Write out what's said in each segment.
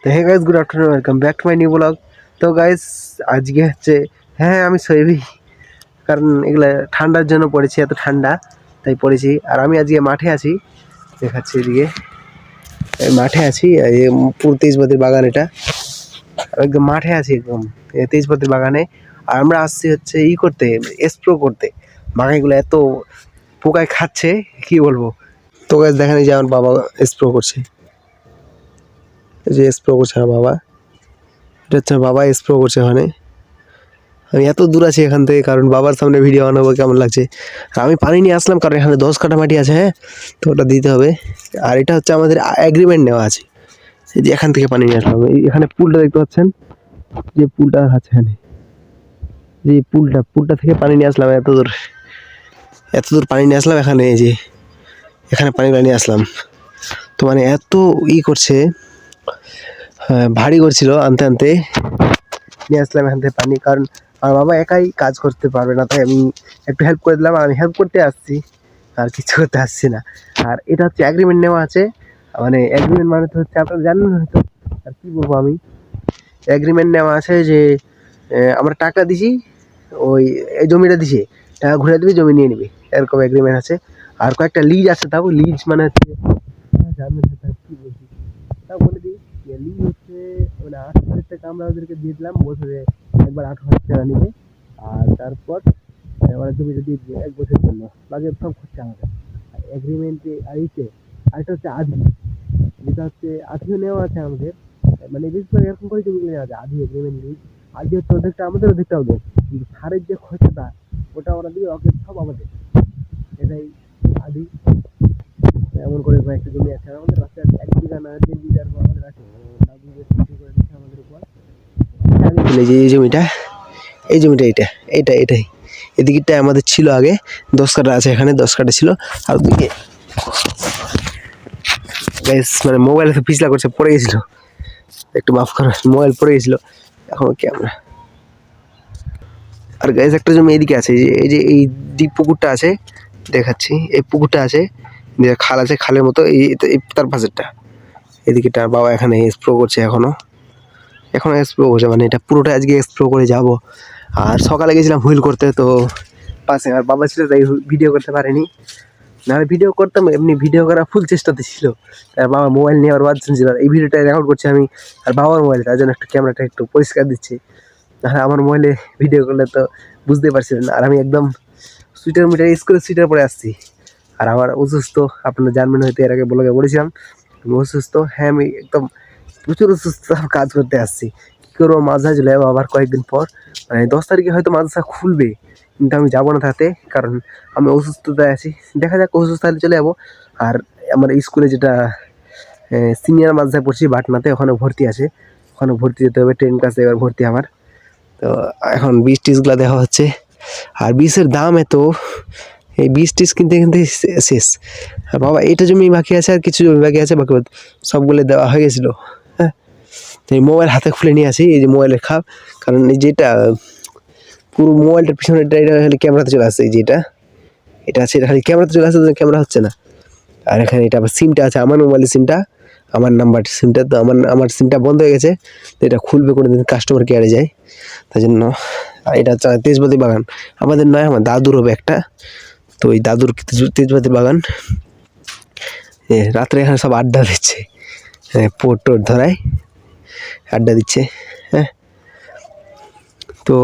তো hey guys, good afternoon, welcome back to my new blog. তো guys আজকে হচ্ছে আমি শোয়েবই, কারণ এগুলা ঠান্ডার জন্য পড়েছি, এত ঠান্ডা তাই পড়েছি। আর আমি আজকে মাঠে আছি, দেখাচ্ছি এদিকে। এই মাঠে আছি, এই পুরো তেজপাতির বাগান, এটা একদম মাঠে আছি, একদম তেজপাতির বাগানে। আর আমরা আসছি হচ্ছে করতে, স্প্রে করতে। বাগানগুলো এত পোকায় খাচ্ছে, কি বলবো। তো গাইস দেখেন, এই যে আমার বাবা স্প্রে করছে, এই যে স্প্রে করছে আমার বাবা। এটা হচ্ছে বাবা স্প্রে করছে ওখানে। আমি এত দূর আছি এখান থেকে, কারণ বাবার সামনে ভিডিও বানাবো, কেমন লাগছে। আর আমি পানি নিয়ে আসলাম, কারণ এখানে 10 কাঠা মাটি আছে, তো ওটা দিতে হবে। আর এটা হচ্ছে আমাদের এগ্রিমেন্ট নেওয়া আছে, এই যে এখান থেকে পানি নিয়ে আসলাম। এখানে পুলটা দেখতে পাচ্ছেন, যে পুলটা আছে এখানে, যে পুলটা থেকে পানি নিয়ে আসলাম। এত দূর পানি নিয়ে আসলাম এখানে, এই যে এখানে পানি নিয়ে আসলাম। তো মানে এত করছে, ভারী করছিল আনতে আনতে নিয়ে আসলাম এখান থেকে পানি। কারণ আমার বাবা একাই কাজ করতে পারবে না, তাই আমি একটু হেল্প করে দিলাম। আর আমি হেল্প করতে আসছি, আর কিছু করতে আসছি না। আর এটা হচ্ছে এগ্রিমেন্ট নেওয়া আছে, মানে এগ্রিমেন্ট মানে তো হচ্ছে আপনারা জানেন হয়তো। আর কি বলবো আমি, এগ্রিমেন্ট নেওয়া আছে যে আমরা টাকা দিছি, এই জমিটা দিছি, টাকা ঘুরে দিবি, জমি নিয়ে নিবি, এরকম এগ্রিমেন্ট আছে। আর কয়েকটা লিজ আছে, তাও লিজ মানে হচ্ছে জানবেন হয়তো, কি বলছি তাও বলে দিই। লিজ হচ্ছে মানে 8,000 টাকা আমরা ওদেরকে দিয়ে দিলাম, বছরে একবার 8,000 টাকা নিবে। আর তারপর ওরা জমিটা দিয়ে দিবে 1 বছরের জন্য, বাকি সব খরচা আমাদের। এগ্রিমেন্টে আরেকটা হচ্ছে আধি, যেটা হচ্ছে আধিও নেওয়া আছে আমাদের। মানে বিশেষ করে এরকম করে জমি নেওয়া যায়, আধি এগ্রিমেন্ট লিজ। আধি হচ্ছে অর্ধেকটা আমাদের, অর্ধেকটা ওদের। কিন্তু সারের যে খরচাটা, ওটা ওরা দিবে, ওকে সব আমাদের। এটাই আধি। এমন করে কয়েকটা জমি আছে আমাদের, রাস্তায় 1 বিঘা না 1.5 বিঘার আমাদের আছে। দাদু যে সৃষ্টি করে দিচ্ছে আমাদের উপর। এই জমিটা, এটাই এদিকটা আমাদের ছিল আগে। 10 কাঠা আছে এখানে, 10 কাঠা ছিল। আর ওদিকে গাইস মানে মোবাইল তো পিছলা করছে, পড়ে গেছিল, একটু মাফ করো, মোবাইল পড়ে গেছিল, এখন ক্যামেরা। আর গাইস একটা জমি এদিকে আছে, এই ডিপ পুকুরটা আছে, দেখাচ্ছি। এই পুকুরটা আছে, খাল আছে, খালের মতো। তার পাশেরটা, এদিকেটা বাবা এখানে স্প্রে করছে, এখনো স্প্রে করছে। মানে এটা পুরোটা আজকে স্প্রে করে যাব। আর সকালে গেছিলাম হুইল করতে, তো পাশে আর বাবা ছিল, তাই ভিডিও করতে পারেনি। নাহলে ভিডিও করতাম, এমনি ভিডিও করা ফুল চেষ্টাতে ছিল। আর বাবা মোবাইল নিয়ে আবার বাদ শুনছিল, এই ভিডিওটা রেকর্ড করছি আমি। আর বাবার মোবাইল, তার জন্য একটু ক্যামেরাটা একটু পরিষ্কার দিচ্ছি। নাহলে আমার মোবাইলে ভিডিও করলে তো বুঝতেই পারছিলেন। আর আমি একদম সুইটার স্কুলের সুইটার পরে আসছি। আর আমার অসুস্থ, আপনারা জানবেন হয়তো, এর আগে ব্লগে বলেছিলাম আমি অসুস্থ। আমি একদম প্রচুর অসুস্থ, কাজ করতে আসছি। কী করবো, মাদ্রাসা চলে যাবো আবার কয়েকদিন পর। মানে 10 তারিখে হয়তো মাদ্রাসা খুলবে, কিন্তু আমি যাবো না তাতে, কারণ আমি অসুস্থতায় আছি। দেখা যাক, অসুস্থ হলে চলে যাবো। আর আমার স্কুলে যেটা সিনিয়র মাদ্রাসায় পড়ছি, বাটনাতে, ওখানে ভর্তি আছে, ওখানে ভর্তি যেতে হবে। 10 ক্লাসে এবার ভর্তি আমার। তো এখন বীজ টিজগুলো দেখা হচ্ছে। আর বীজের দাম এত, এই বীজ টিজ কিনতে শেষ। আর বাবা এইটা জমি বাকি আছে, আর কিছু জমি বাকি আছে, বাকি সবগুলো দেওয়া হয়ে গেছিলো। হ্যাঁ, এই মোবাইল হাতে খুলে নিয়ে আসি, এই যে মোবাইলের খাপ। কারণ এই যেটা পুরো মোবাইলটার পিছনে এটা খালি ক্যামেরাতে চলে আসছে, এই যেটা এটা আছে, এটা খালি ক্যামেরাতে চলে আসছে, ক্যামেরা হচ্ছে না। আর এখানে এটা আবার সিমটা আছে, আমার মোবাইলের সিমটা, আমার নাম্বার সিমটা। তো আমার সিমটা বন্ধ হয়ে গেছে, তো এটা খুলবে কোনো দিন, কাস্টমার কেয়ারে যায়, তাই জন্য। আর এটা হচ্ছে তেজপাতি বাগান, আমাদের নয়, আমার দাদুর হবে একটা। তো ওই দাদুর তেজপাতি বাগান। রাত্রে এখানে সব আড্ডা দিচ্ছে, পোট টোট ধরায় আড্ডা দিচ্ছে। হ্যাঁ, তো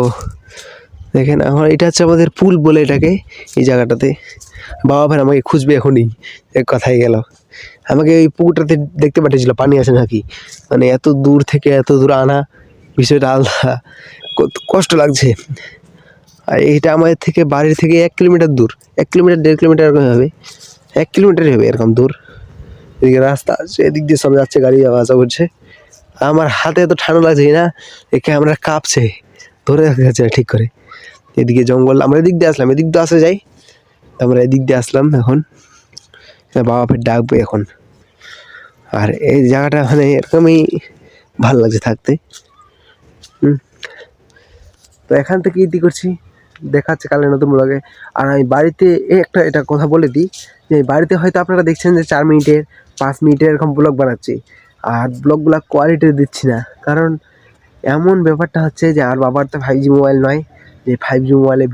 দেখেন এখন এটা হচ্ছে আমাদের পুল বলে এটাকে, এই জায়গাটাতে। বাবা ভাই আমাকে খুঁজবে এখনই, এক কথাই গেল। আমাকে এই পুকুরটাতে দেখতে পাঠিয়েছিল পানি আছে নাকি, মানে এত দূর থেকে এত দূর আনা, বিষয়টা আলাদা, কষ্ট লাগছে। আর এইটা আমাদের থেকে, বাড়ির থেকে 1 কিলোমিটার দূর, 1 কিলোমিটার 1.5 কিলোমিটার এরকম হবে, 1 কিলোমিটারই হবে এরকম দূর। এদিকে রাস্তা আছে, এদিক দিয়ে সব যাচ্ছে, গাড়ি যাওয়া আসা করছে। আমার হাতে এত ঠান্ডা লাগছে না, এই ক্যামেরা কাঁপছে, ধরে রাখা যাচ্ছে না ঠিক করে। এদিকে জঙ্গল, আমরা এদিক দিয়ে আসলাম, এদিক দিয়ে আসা যায়, আমরা এদিক দিয়ে আসলাম এখন। বাবা ফের ডাকবে এখন। আর এই জায়গাটা মানে এরকমই ভালো লাগছে থাকতে। তো এখান থেকে ইতি করছি, দেখাচ্ছে কালে নতুন ব্লগে। আর আমি বাড়িতে এটা কথা বলে দিই, যে বাড়িতে হয়তো আপনারা দেখছেন যে 4 মিনিটের 5 মিনিটের এরকম ব্লগ বানাচ্ছি। আর ব্লগগুলো কোয়ালিটি দিচ্ছি না, কারণ এমন ব্যাপারটা হচ্ছে যে আর বাবার তো 5G মোবাইল নয় যে 5G মোবাইলে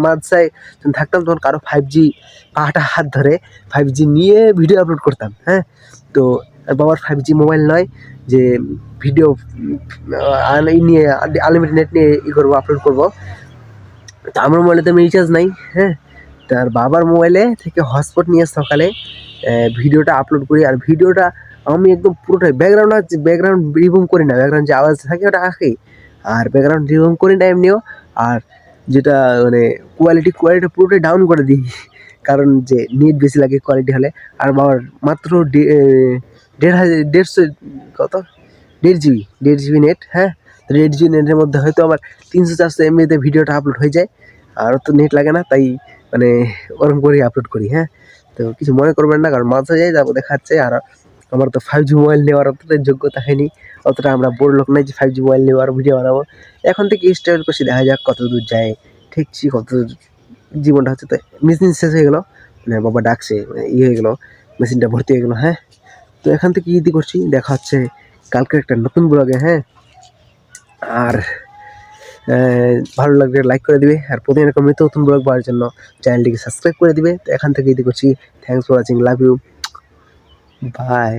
মাদ্রাসায় যখন থাকতাম তখন কারো 5G পাটা হাত ধরে 5G নিয়ে ভিডিও আপলোড করতাম। হ্যাঁ, তো আর বাবার 5G মোবাইল নয় যে ভিডিও নিয়ে আনলিমিটেড নেট নিয়ে করবো, আপলোড করবো। তো আমার মোবাইলে তো রিচার্জ নাই। হ্যাঁ, তার বাবার মোবাইলে থেকে হটস্পট নিয়ে সকালে ভিডিওটা আপলোড করি। আর ভিডিওটা আমি একদম পুরোটাই ব্যাকগ্রাউন্ড রিমুভ করি না, ব্যাকগ্রাউন্ড যে আওয়াজ থাকে ওটা আঁকি, আর ব্যাকগ্রাউন্ড রিমুভ করি না এমনিও। আর যেটা মানে কোয়ালিটি পুরোটাই ডাউন করে দিই, কারণ যে নেট বেশি লাগে কোয়ালিটি হলে। আর বাবার মাত্র 150 কত 1.5 জিবি নেট। হ্যাঁ, 1.5 জিবি নেটের মধ্যে হয়তো আমার 300-400 এমবিতে ভিডিওটা আপলোড হয়ে যায়, আর তো নেট লাগে না, তাই মানে ওরকম করেই আপলোড করি। হ্যাঁ, তো কিছু মনে করবেন না, কারণ মাঝে যাই যাবো দেখাচ্ছে। আর আমার তো 5G মোবাইল নেওয়ার অতটা যোগ্যতা হয়নি, অতটা আমরা বড় লোক নাই যে 5G মোবাইল নেওয়ার ভিডিও বানাবো। এখন থেকে স্ট্রাগল করছি, দেখা যাক কত দূর যায়, ঠিকছি কত দূর জীবনটা হচ্ছে। তো মেশিন শেষ হয়ে গেলো, মানে বাবা ডাকছে, ইয়ে হয়ে গেলো, মেশিনটা ভর্তি হয়ে গেলো। হ্যাঁ, তো এখান থেকে ইতি করছি, দেখা হচ্ছে কালকে একটা নতুন ব্লগে। হ্যাঁ, আর ভালো লাগলে লাইক করে দিবে, আর প্রতিদিন এরকম নিত্য নতুন ব্লগ পাওয়ার জন্য চ্যানেলটিকে সাবস্ক্রাইব করে দিবে। তো এখান থেকে ইতি করছি, thanks for watching, love you, by.